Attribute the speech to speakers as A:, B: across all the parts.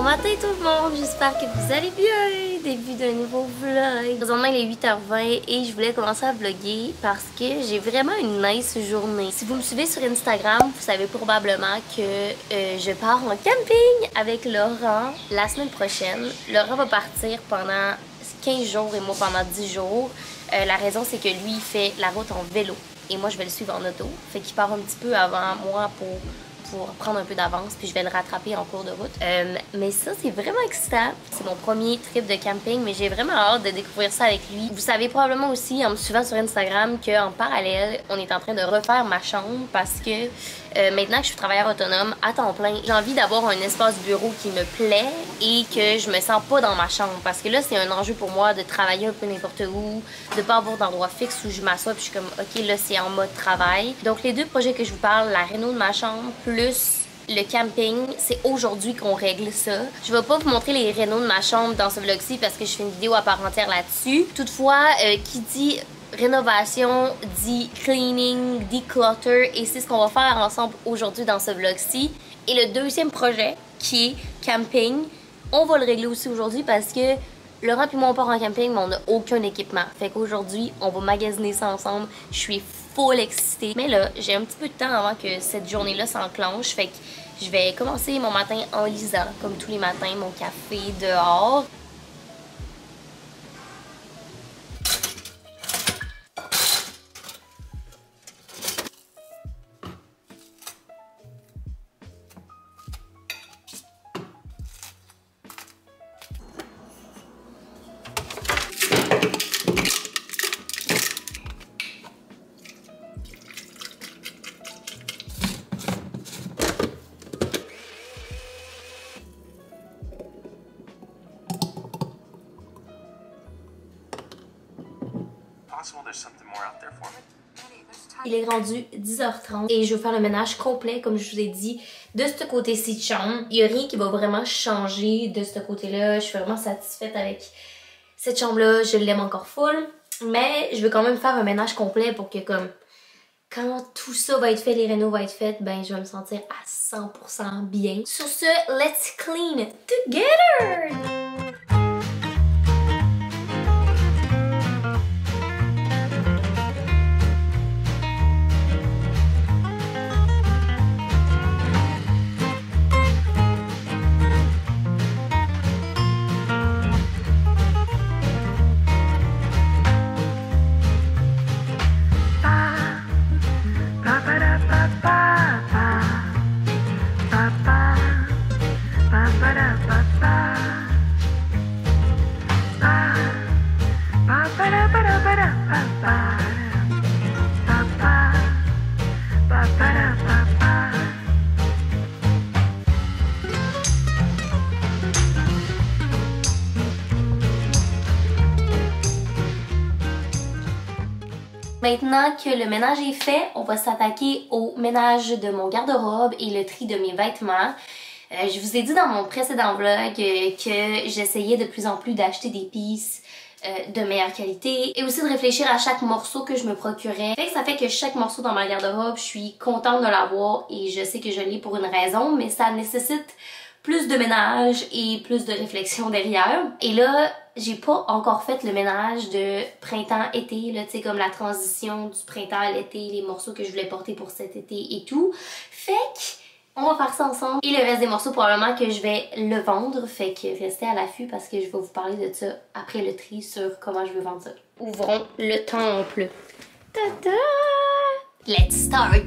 A: matin tout le monde, j'espère que vous allez bien. Début d'un nouveau vlog. Présentement il est 8h20 et je voulais commencer à vlogger parce que j'ai vraiment une nice journée. Si vous me suivez sur Instagram, vous savez probablement que je pars en camping avec Laurent la semaine prochaine. Laurent va partir pendant 15 jours et moi pendant 10 jours. La raison c'est que lui il fait la route en vélo et moi je vais le suivre en auto. Fait qu'il part un petit peu avant moi pour prendre un peu d'avance, puis je vais le rattraper en cours de route. Mais ça, c'est vraiment excitant. C'est mon premier trip de camping, mais j'ai vraiment hâte de découvrir ça avec lui. Vous savez probablement aussi, en me suivant sur Instagram, qu'en parallèle, on est en train de refaire ma chambre parce que maintenant que je suis travailleur autonome à temps plein, j'ai envie d'avoir un espace bureau qui me plaît et que je me sens pas dans ma chambre. Parce que là, c'est un enjeu pour moi de travailler un peu n'importe où, de pas avoir d'endroit fixe où je m'assois puis je suis comme, ok, là, c'est en mode travail. Donc, les deux projets que je vous parle, la réno de ma chambre plus le camping, c'est aujourd'hui qu'on règle ça. Je vais pas vous montrer les rénaux de ma chambre dans ce vlog-ci parce que je fais une vidéo à part entière là-dessus. Toutefois, qui dit rénovation, dit cleaning, declutter, et c'est ce qu'on va faire ensemble aujourd'hui dans ce vlog-ci. Et le deuxième projet, qui est camping, on va le régler aussi aujourd'hui parce que Laurent et moi on part en camping mais on n'a aucun équipement. Fait qu'aujourd'hui, on va magasiner ça ensemble. Je suis full excitée. Mais là, j'ai un petit peu de temps avant que cette journée-là s'enclenche. Fait que je vais commencer mon matin en lisant, comme tous les matins, mon café dehors. Il est rendu 10h30 et je vais faire le ménage complet, comme je vous ai dit, de ce côté-ci de chambre. Il n'y a rien qui va vraiment changer de ce côté-là. Je suis vraiment satisfaite avec cette chambre-là. Je l'aime encore full. Mais je veux quand même faire un ménage complet pour que, comme, quand tout ça va être fait, les rénaux vont être faits, ben je vais me sentir à 100% bien. Sur ce, let's clean together! Maintenant que le ménage est fait, on va s'attaquer au ménage de mon garde-robe et le tri de mes vêtements. Je vous ai dit dans mon précédent vlog que j'essayais de plus en plus d'acheter des pieces de meilleure qualité et aussi de réfléchir à chaque morceau que je me procurais. Ça fait que chaque morceau dans ma garde-robe, je suis contente de l'avoir et je sais que je l'ai pour une raison, mais ça nécessite plus de ménage et plus de réflexion derrière. Et là, j'ai pas encore fait le ménage de printemps-été, là, tu sais, comme la transition du printemps à l'été, les morceaux que je voulais porter pour cet été et tout. Fait que on va faire ça ensemble. Et le reste des morceaux, probablement que je vais le vendre. Fait que restez à l'affût parce que je vais vous parler de ça après le tri sur comment je veux vendre ça. Ouvrons le temple. Ta-da! Let's start!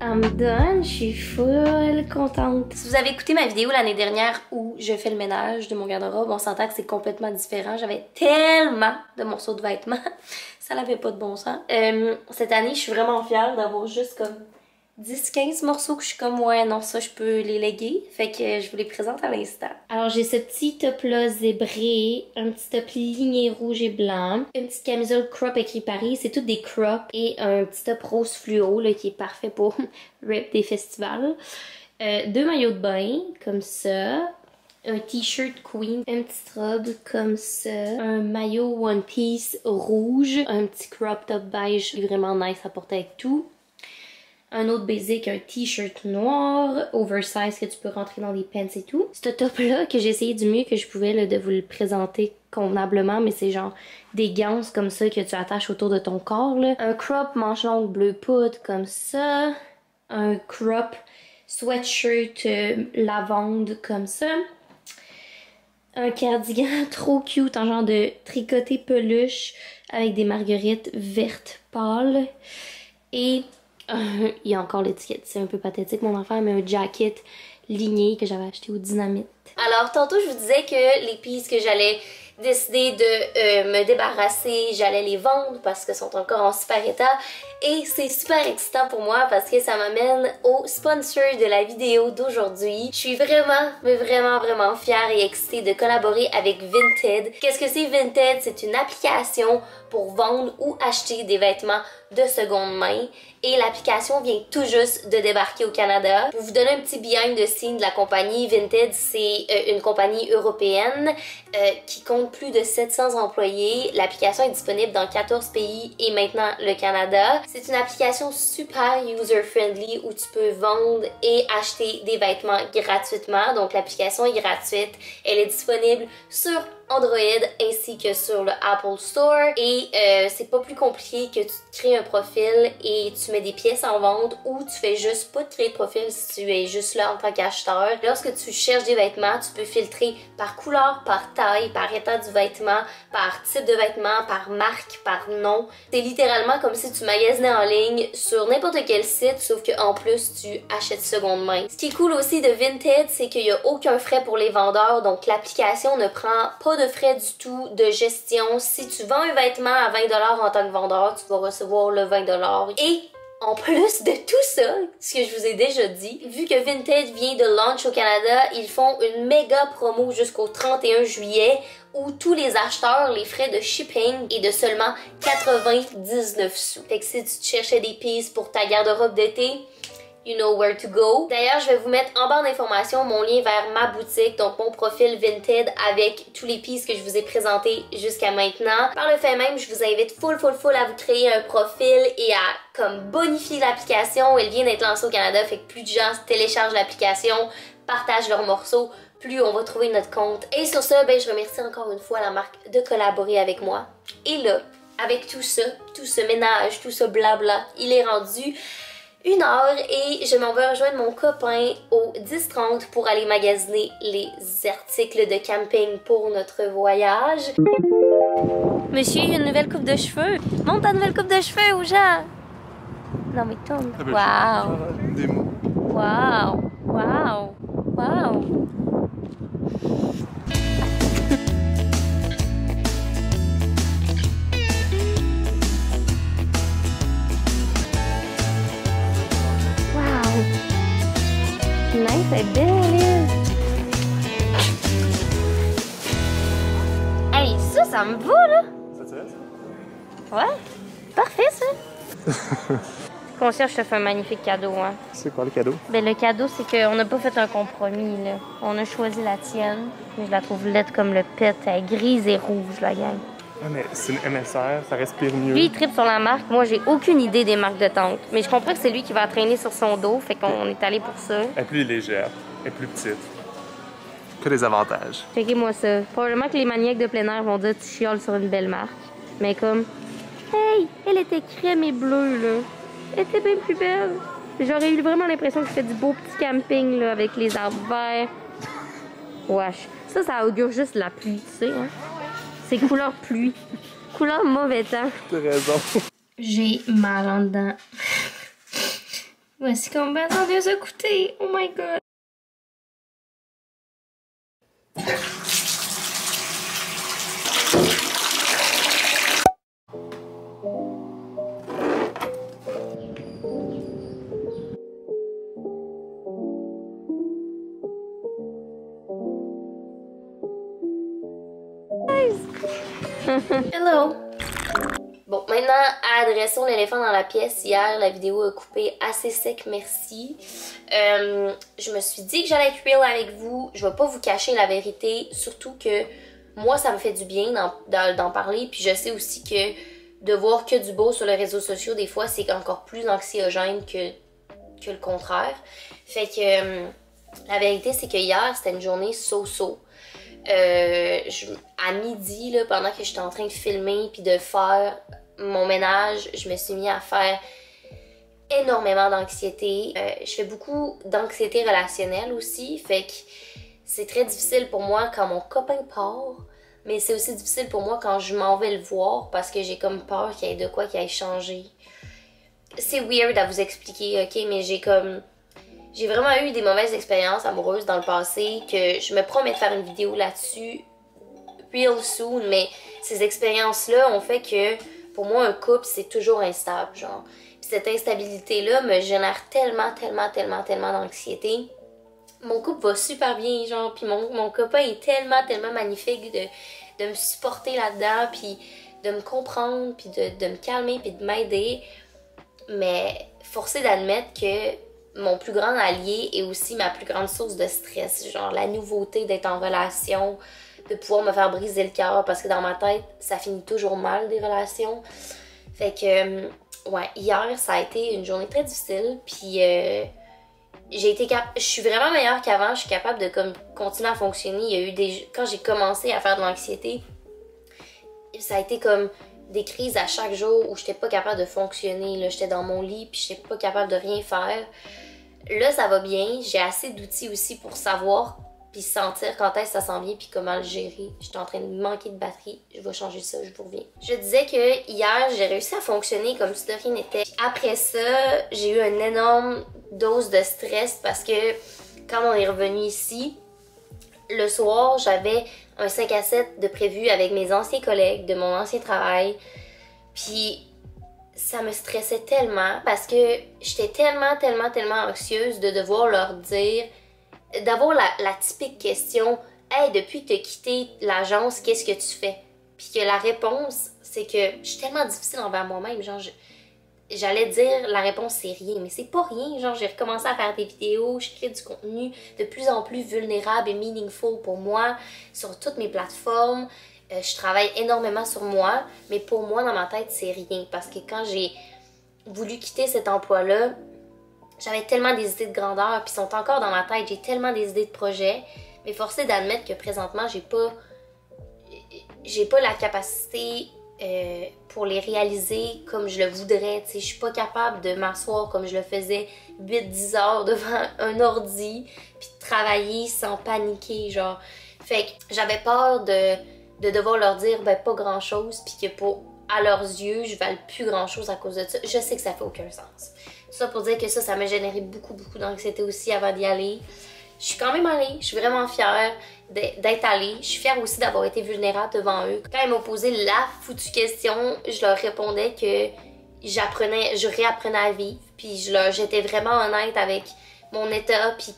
A: I'm done, je suis full contente. Si vous avez écouté ma vidéo l'année dernière où je fais le ménage de mon garde-robe, on s'entend que c'est complètement différent. J'avais tellement de morceaux de vêtements, ça n'avait pas de bon sens. Cette année, je suis vraiment fière d'avoir juste comme 10-15 morceaux que je suis comme ouais non ça je peux les léguer, fait que je vous les présente à l'instant. Alors j'ai ce petit top là zébré, un petit top ligné rouge et blanc, une petite camisole crop écrit Paris, c'est toutes des crops, et un petit top rose fluo là qui est parfait pour rip des festivals. 2 maillots de bain, comme ça. Un t-shirt Queen, une petite robe comme ça, un maillot One Piece rouge, un petit crop top beige vraiment nice à porter avec tout. Un autre basic, un t-shirt noir, oversize que tu peux rentrer dans des pants et tout. Ce top-là que j'ai essayé du mieux que je pouvais là, de vous le présenter convenablement, mais c'est genre des gants comme ça que tu attaches autour de ton corps. Là. Un crop manche longue bleu poudre comme ça. Un crop sweatshirt lavande comme ça. Un cardigan trop cute en genre de tricoté peluche avec des marguerites vertes pâles. Et il y a encore l'étiquette, c'est un peu pathétique mon affaire, mais un jacket ligné que j'avais acheté au Dynamite. Alors tantôt je vous disais que les pieces que j'allais décider de me débarrasser, j'allais les vendre parce qu'elles sont encore en super état et c'est super excitant pour moi parce que ça m'amène au sponsor de la vidéo d'aujourd'hui. Je suis vraiment, mais vraiment fière et excitée de collaborer avec Vinted. Qu'est-ce que c'est Vinted? C'est une application pour vendre ou acheter des vêtements de seconde main et l'application vient tout juste de débarquer au Canada. Pour vous donner un petit behind the scenes de la compagnie, Vinted c'est une compagnie européenne qui compte plus de 700 employés. L'application est disponible dans 14 pays et maintenant le Canada. C'est une application super user-friendly où tu peux vendre et acheter des vêtements gratuitement. Donc l'application est gratuite. Elle est disponible sur Android ainsi que sur le Apple Store et c'est pas plus compliqué que tu te crées un profil et tu mets des pièces en vente ou tu fais juste pas de créer de profil si tu es juste là en tant qu'acheteur. Lorsque tu cherches des vêtements, tu peux filtrer par couleur, par taille, par état du vêtement, par type de vêtement, par marque, par nom. C'est littéralement comme si tu magasinais en ligne sur n'importe quel site sauf qu'en plus tu achètes seconde main. Ce qui est cool aussi de Vinted, c'est qu'il n'y a aucun frais pour les vendeurs, donc l'application ne prend pas de frais du tout de gestion. Si tu vends un vêtement à 20$ en tant que vendeur, tu vas recevoir le 20$. Et en plus de tout ça, ce que je vous ai déjà dit, vu que Vinted vient de launch au Canada, ils font une méga promo jusqu'au 31 juillet où tous les acheteurs, les frais de shipping est de seulement 99 sous. Fait que si tu te cherchais des pieces pour ta garde-robe d'été, you know where to go. D'ailleurs, je vais vous mettre en barre d'informations mon lien vers ma boutique, donc mon profil Vinted avec tous les pieces que je vous ai présentés jusqu'à maintenant. Par le fait même, je vous invite full à vous créer un profil et à comme bonifier l'application. Elle vient d'être lancée au Canada, fait que plus de gens téléchargent l'application, partagent leurs morceaux, plus on va trouver notre compte. Et sur ça, ben, je remercie encore une fois la marque de collaborer avec moi. Et là, avec tout ce ménage, tout ce blabla, il est rendu 1h et je m'en vais rejoindre mon copain au 10-30 pour aller magasiner les articles de camping pour notre voyage. Monsieur, il y a une nouvelle coupe de cheveux. Montre ta nouvelle coupe de cheveux aux gens. Non mais tourne. Wow.
B: Des mots.
A: Wow. Nice, elle est belle. Hey, ça me va là.
B: Ça te reste?
A: Ouais, parfait ça. Concierge, je te fais un magnifique cadeau, hein.
B: C'est quoi le cadeau?
A: Ben le cadeau, c'est qu'on n'a pas fait un compromis, là. On a choisi la tienne, mais je la trouve laide comme le pet. Elle est grise et rouge, la gang.
B: Ah, mais c'est une MSR, ça respire mieux.
A: Lui, il tripe sur la marque. Moi, j'ai aucune idée des marques de tente. Mais je comprends que c'est lui qui va traîner sur son dos, fait qu'on est allé pour ça.
B: Elle est plus légère, elle est plus petite. Que des avantages.
A: Checkez-moi ça. Probablement que les maniaques de plein air vont dire tu chioles sur une belle marque. Mais comme, hey, elle était crème et bleue, là. Elle était bien plus belle. J'aurais eu vraiment l'impression que c'était du beau petit camping, là, avec les arbres verts. Wesh. Ça augure juste la pluie, tu sais, hein. C'est couleur pluie. Couleur mauvais temps.
B: T'as raison.
A: J'ai mal en dedans. Voici combien ça nous a coûté. Oh my god. Hello. Bon, maintenant, adressons l'éléphant dans la pièce. Hier, la vidéo a coupé assez sec, merci. Je me suis dit que j'allais être real avec vous. Je vais pas vous cacher la vérité, surtout que moi, ça me fait du bien d'en parler. Puis je sais aussi que de voir que du beau sur les réseaux sociaux, des fois, c'est encore plus anxiogène que le contraire. Fait que la vérité, c'est que hier, c'était une journée so-so. À midi, là, pendant que j'étais en train de filmer puis de faire mon ménage, je me suis mis à faire énormément d'anxiété. Je fais beaucoup d'anxiété relationnelle aussi, fait que c'est très difficile pour moi quand mon copain part, mais c'est aussi difficile pour moi quand je m'en vais le voir parce que j'ai comme peur qu'il y ait de quoi qui aille changer. C'est weird à vous expliquer, ok, mais j'ai vraiment eu des mauvaises expériences amoureuses dans le passé que je me promets de faire une vidéo là-dessus real soon, mais ces expériences-là ont fait que pour moi un couple c'est toujours instable, genre. Puis cette instabilité-là me génère tellement d'anxiété. Mon couple va super bien, genre, puis mon copain est tellement magnifique de me supporter là-dedans, puis de me comprendre, puis de me calmer, puis de m'aider. Mais forcé d'admettre que mon plus grand allié est aussi ma plus grande source de stress. Genre la nouveauté d'être en relation, de pouvoir me faire briser le cœur parce que dans ma tête, ça finit toujours mal des relations. Fait que, ouais, hier, ça a été une journée très difficile. Puis je suis vraiment meilleure qu'avant. Je suis capable de continuer à fonctionner. Il y a eu quand j'ai commencé à faire de l'anxiété, ça a été comme des crises à chaque jour où j'étais pas capable de fonctionner. J'étais dans mon lit puis j'étais pas capable de rien faire. Là, ça va bien. J'ai assez d'outils aussi pour savoir puis sentir quand est-ce que ça s'en vient puis comment le gérer. J'étais en train de manquer de batterie. Je vais changer ça, je vous reviens. Je disais que hier, j'ai réussi à fonctionner comme si de rien n'était. Après ça, j'ai eu une énorme dose de stress parce que quand on est revenu ici, le soir, j'avais un 5 à 7 de prévu avec mes anciens collègues de mon ancien travail. Puis ça me stressait tellement parce que j'étais tellement anxieuse de devoir leur dire, d'avoir la typique question « Hey, depuis que tu as quitté l'agence, qu'est-ce que tu fais? » Puis que la réponse, c'est que je suis tellement difficile envers moi-même. Genre, j'allais dire la réponse c'est rien, mais c'est pas rien. Genre, j'ai recommencé à faire des vidéos, je crée du contenu de plus en plus vulnérable et meaningful pour moi sur toutes mes plateformes. Je travaille énormément sur moi, mais pour moi, dans ma tête, c'est rien. Parce que quand j'ai voulu quitter cet emploi-là, j'avais tellement des idées de grandeur, puis sont encore dans ma tête. J'ai tellement des idées de projets, mais forcé d'admettre que présentement, j'ai pas la capacité pour les réaliser comme je le voudrais. Je suis pas capable de m'asseoir comme je le faisais 8-10 heures devant un ordi, puis de travailler sans paniquer, genre. Fait que j'avais peur de devoir leur dire pas grand chose, puis que à leurs yeux, je vale plus grand chose à cause de ça. Je sais que ça fait aucun sens. Ça pour dire que ça m'a généré beaucoup d'anxiété aussi avant d'y aller. Je suis quand même allée, je suis vraiment fière d'être allée. Je suis fière aussi d'avoir été vulnérable devant eux. Quand ils m'ont posé la foutue question, je leur répondais que je réapprenais à vivre. Puis j'étais vraiment honnête avec mon état, puis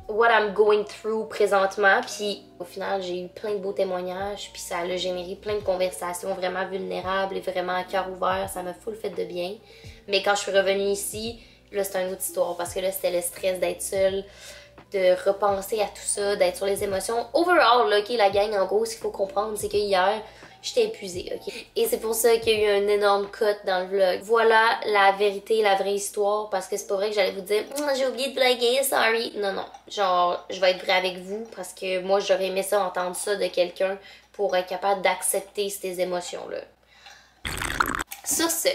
A: what I'm going through présentement. Puis au final, j'ai eu plein de beaux témoignages, puis ça a généré plein de conversations vraiment vulnérables et vraiment à cœur ouvert. Ça m'a full fait de bien. Mais quand je suis revenue ici, là, c'est une autre histoire, parce que là, c'était le stress d'être seule, de repenser à tout ça, d'être sur les émotions. Overall, là, ok, la gang, en gros, ce qu'il faut comprendre, c'est que hier, j'étais épuisée, ok? Et c'est pour ça qu'il y a eu un énorme cut dans le vlog. Voilà la vérité, la vraie histoire, parce que c'est pas vrai que j'allais vous dire « J'ai oublié de vlogger, sorry ». Non. Genre, je vais être vraie avec vous, parce que moi, j'aurais aimé ça, entendre ça de quelqu'un pour être capable d'accepter ces émotions-là. Sur ce,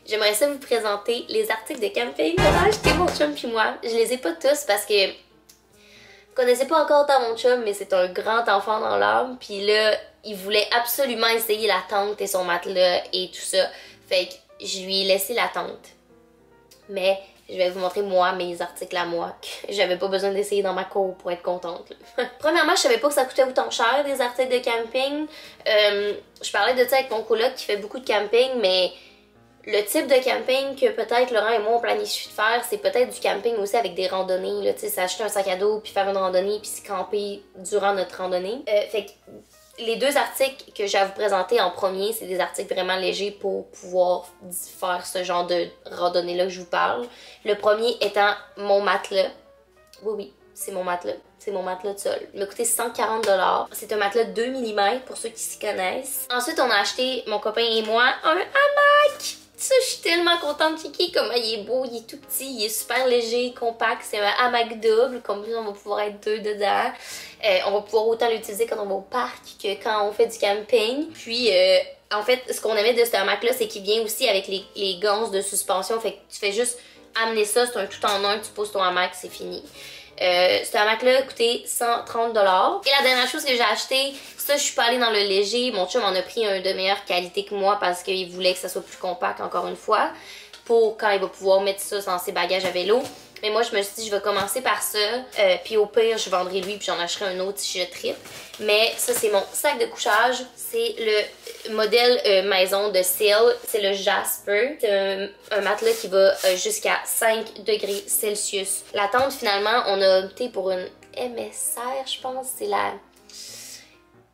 A: j'aimerais ça vous présenter les articles de camping qu'on a acheté mon chum puis moi. Je les ai pas tous parce que vous connaissez pas encore tant mon chum, mais c'est un grand enfant dans l'âme. Puis là, il voulait absolument essayer la tente et son matelas et tout ça. Fait que je lui ai laissé la tente. Mais je vais vous montrer moi, mes articles à moi, que j'avais pas besoin d'essayer dans ma cour pour être contente. Premièrement, je savais pas que ça coûtait autant cher, des articles de camping. Je parlais de ça avec mon coloc qui fait beaucoup de camping, mais le type de camping que peut-être Laurent et moi on planifie de faire, c'est peut-être du camping aussi avec des randonnées. Tu sais, s'acheter un sac à dos, puis faire une randonnée, puis se camper durant notre randonnée. Fait que les deux articles que j'ai à vous présenter en premier, c'est des articles vraiment légers pour pouvoir faire ce genre de randonnée-là que je vous parle. Le premier étant mon matelas. Oui, c'est mon matelas. C'est mon matelas de sol. Il m'a coûté 140$. C'est un matelas de 2 mm pour ceux qui s'y connaissent. Ensuite, on a acheté, mon copain et moi, un hamac. Ça, je suis tellement contente de checker comment il est beau, il est tout petit, il est super léger, compact. C'est un hamac double, comme ça on va pouvoir être deux dedans. On va pouvoir autant l'utiliser quand on va au parc que quand on fait du camping. Puis, en fait, ce qu'on aimait de ce hamac-là, c'est qu'il vient aussi avec les ganses de suspension. Fait que tu fais juste amener ça, c'est un tout en un, tu poses ton hamac, c'est fini. Ce hamac-là a coûté 130$. Et la dernière chose que j'ai acheté, ça je suis pas allée dans le léger. Mon chum en a pris un de meilleure qualité que moi parce qu'il voulait que ça soit plus compact encore une fois. Pour quand il va pouvoir mettre ça dans ses bagages à vélo. Mais moi je me suis dit je vais commencer par ça. Puis au pire je vendrai lui puis j'en achèterai un autre si je trippe. Mais ça c'est mon sac de couchage. C'est le modèle maison de Seal. C'est le Jasper. C'est un matelas qui va jusqu'à 5 degrés Celsius. La tente finalement on a opté pour une MSR je pense. C'est la...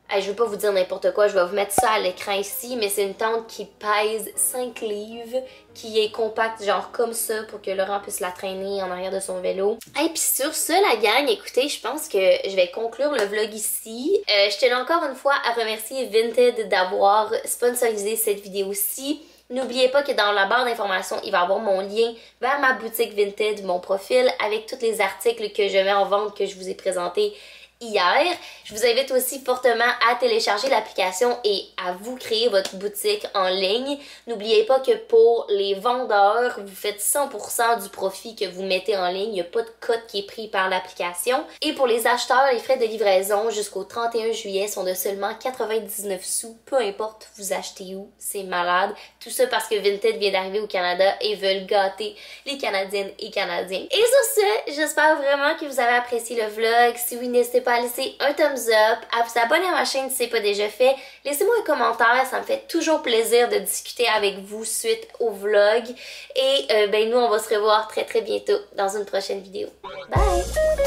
A: Hey, je veux pas vous dire n'importe quoi, je vais vous mettre ça à l'écran ici, mais c'est une tente qui pèse 5 livres, qui est compacte genre comme ça pour que Laurent puisse la traîner en arrière de son vélo. Et puis sur ce la gang, écoutez, je pense que je vais conclure le vlog ici. Je tenais encore une fois à remercier Vinted d'avoir sponsorisé cette vidéo-ci. N'oubliez pas que dans la barre d'informations, il va y avoir mon lien vers ma boutique Vinted, mon profil, avec tous les articles que je mets en vente que je vous ai présentés hier. Je vous invite aussi fortement à télécharger l'application et à vous créer votre boutique en ligne. N'oubliez pas que pour les vendeurs, vous faites 100% du profit que vous mettez en ligne. Il n'y a pas de code qui est pris par l'application. Et pour les acheteurs, les frais de livraison jusqu'au 31 juillet sont de seulement 99 sous. Peu importe vous achetez où, c'est malade. Tout ça parce que Vinted vient d'arriver au Canada et veulent gâter les Canadiennes et Canadiens. Et sur ce, j'espère vraiment que vous avez apprécié le vlog. Si oui, n'hésitez pas à laisser un thumbs up, à vous abonner à ma chaîne si ce n'est pas déjà fait. Laissez-moi un commentaire, ça me fait toujours plaisir de discuter avec vous suite au vlog. Et ben nous, on va se revoir très très bientôt dans une prochaine vidéo. Bye!